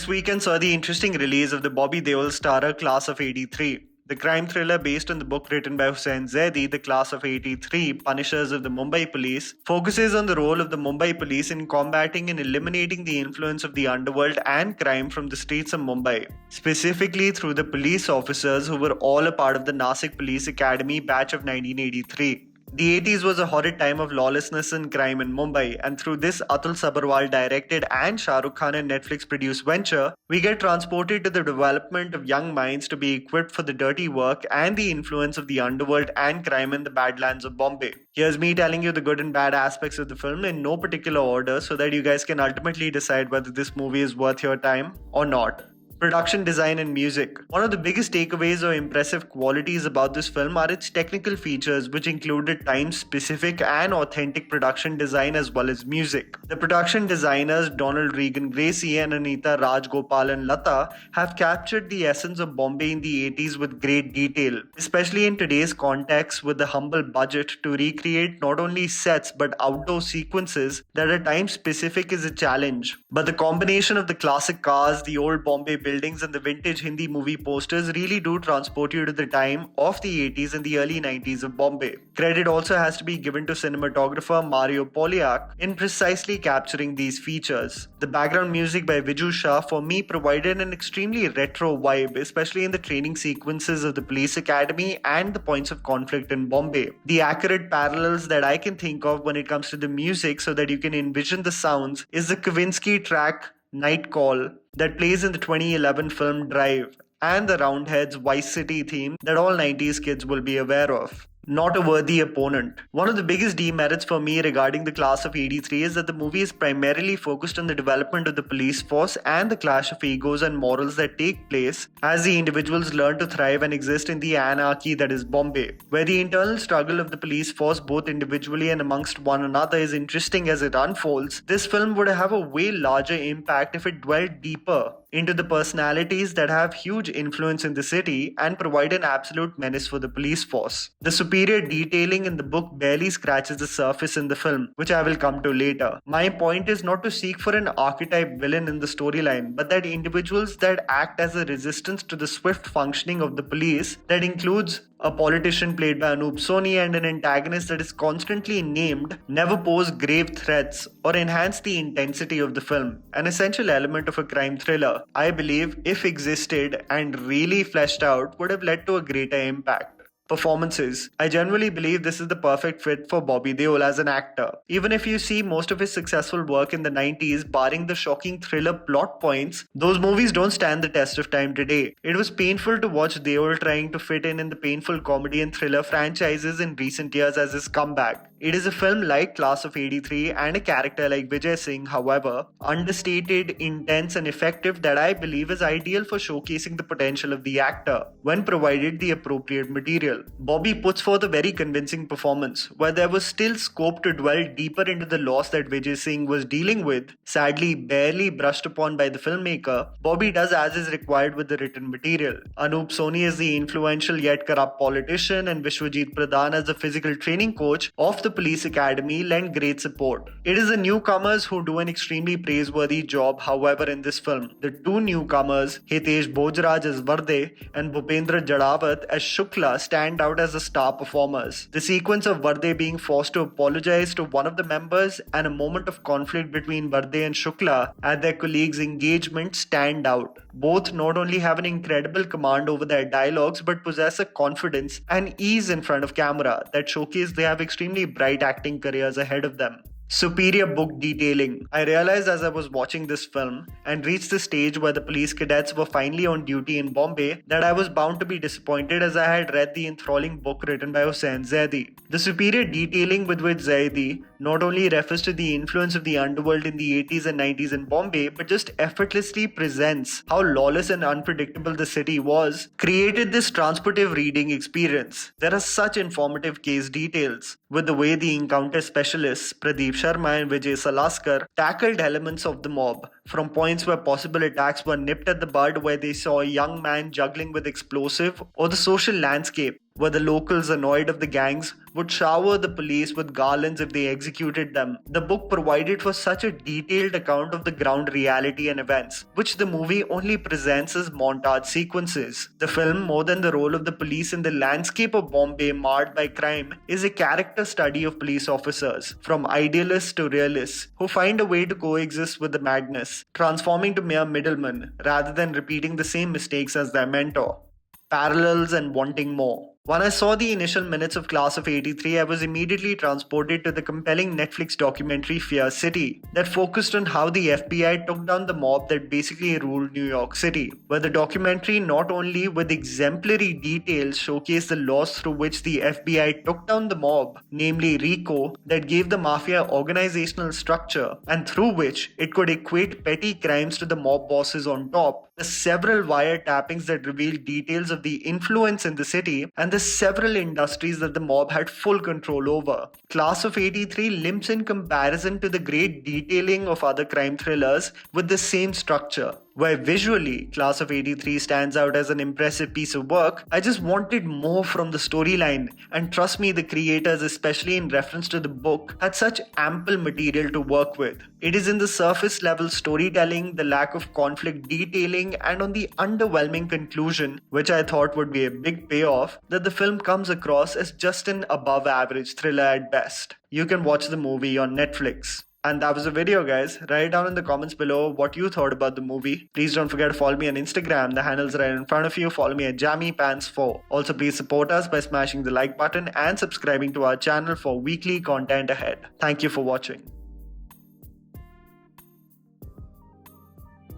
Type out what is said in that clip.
This weekend saw the interesting release of the Bobby Deol starrer Class of '83. The crime thriller based on the book written by Hussain Zaidi, The Class of '83, Punishers of the Mumbai Police, focuses on the role of the Mumbai police in combating and eliminating the influence of the underworld and crime from the streets of Mumbai, specifically through the police officers who were all a part of the Nasik Police Academy batch of 1983. The 80s was a horrid time of lawlessness and crime in Mumbai, and through this Atul Sabharwal directed and Shahrukh Khan and Netflix produced venture, we get transported to the development of young minds to be equipped for the dirty work and the influence of the underworld and crime in the badlands of Bombay. Here's me telling you the good and bad aspects of the film in no particular order so that you guys can ultimately decide whether this movie is worth your time or not. Production design and music. One of the biggest takeaways or impressive qualities about this film are its technical features, which included time-specific and authentic production design as well as music. The production designers Donald Regan Gracie and Anita Rajgopal and Lata have captured the essence of Bombay in the 80s with great detail, especially in today's context with the humble budget to recreate not only sets but outdoor sequences that are time-specific is a challenge. But the combination of the classic cars, the old Bombay buildings and the vintage Hindi movie posters really do transport you to the time of the 80s and the early 90s of Bombay. Credit also has to be given to cinematographer Mario Polyak in precisely capturing these features. The background music by Viju Shah for me provided an extremely retro vibe, especially in the training sequences of the police academy and the points of conflict in Bombay. The accurate parallels that I can think of when it comes to the music so that you can envision the sounds is the Kavinsky track Night Call that plays in the 2011 film Drive and the Roundheads Vice City theme that all 90s kids will be aware of. Not a worthy opponent. One of the biggest demerits for me regarding the Class of '83 is that the movie is primarily focused on the development of the police force and the clash of egos and morals that take place as the individuals learn to thrive and exist in the anarchy that is Bombay. Where the internal struggle of the police force both individually and amongst one another is interesting as it unfolds, this film would have a way larger impact if it dwelled deeper into the personalities that have huge influence in the city and provide an absolute menace for the police force. The superior detailing in the book barely scratches the surface in the film, which I will come to later. My point is not to seek for an archetype villain in the storyline, but that individuals that act as a resistance to the swift functioning of the police that includes a politician played by Anup Soni and an antagonist that is constantly named never pose grave threats or enhance the intensity of the film. An essential element of a crime thriller, I believe, if existed and really fleshed out, would have led to a greater impact. Performances. I generally believe this is the perfect fit for Bobby Deol as an actor. Even if you see most of his successful work in the 90s, barring the shocking thriller plot points, those movies don't stand the test of time today. It was painful to watch Deol trying to fit in the painful comedy and thriller franchises in recent years as his comeback. It is a film like Class of '83 and a character like Vijay Singh, however, understated, intense and effective that I believe is ideal for showcasing the potential of the actor when provided the appropriate material. Bobby puts forth a very convincing performance, where there was still scope to dwell deeper into the loss that Vijay Singh was dealing with, sadly barely brushed upon by the filmmaker. Bobby does as is required with the written material. Anup Soni is the influential yet corrupt politician and Vishwajit Pradhan as the physical training coach of the police academy lend great support. It is the newcomers who do an extremely praiseworthy job, however, in this film. The two newcomers, Hitesh Bhojraj as Varde and Bhupendra Jadawat as Shukla, stand out as the star performers. The sequence of Varde being forced to apologize to one of the members and a moment of conflict between Varde and Shukla at their colleague's engagement stand out. Both not only have an incredible command over their dialogues but possess a confidence and ease in front of camera that showcase they have extremely bright acting careers ahead of them. Superior book detailing. I realized as I was watching this film and reached the stage where the police cadets were finally on duty in Bombay that I was bound to be disappointed as I had read the enthralling book written by Hussain Zaidi. The superior detailing with which Zaidi not only refers to the influence of the underworld in the 80s and 90s in Bombay, but just effortlessly presents how lawless and unpredictable the city was, created this transportive reading experience. There are such informative case details, with the way the encounter specialists, Pradeep Sharma and Vijay Salaskar, tackled elements of the mob, from points where possible attacks were nipped at the bud where they saw a young man juggling with explosive, or the social landscape where the locals, annoyed of the gangs, would shower the police with garlands if they executed them. The book provided for such a detailed account of the ground reality and events, which the movie only presents as montage sequences. The film, more than the role of the police in the landscape of Bombay marred by crime, is a character study of police officers, from idealists to realists, who find a way to coexist with the madness, transforming to mere middlemen rather than repeating the same mistakes as their mentor. Parallels and wanting more. When I saw the initial minutes of Class of 83, I was immediately transported to the compelling Netflix documentary Fear City that focused on how the FBI took down the mob that basically ruled New York City, where the documentary not only with exemplary details showcased the laws through which the FBI took down the mob, namely RICO, that gave the mafia organizational structure and through which it could equate petty crimes to the mob bosses on top, the several wiretappings that revealed details of the influence in the city, and the several industries that the mob had full control over. Class of 83 limps in comparison to the great detailing of other crime thrillers with the same structure. Where visually, Class of 83 stands out as an impressive piece of work, I just wanted more from the storyline, and trust me, the creators, especially in reference to the book, had such ample material to work with. It is in the surface level storytelling, the lack of conflict detailing, and on the underwhelming conclusion, which I thought would be a big payoff, that the film comes across as just an above average thriller at best. You can watch the movie on Netflix. And that was the video, guys. Write down in the comments below what you thought about the movie. Please don't forget to follow me on Instagram. The handle's right in front of you. Follow me at JammyPants4. Also, please support us by smashing the like button and subscribing to our channel for weekly content ahead. Thank you for watching.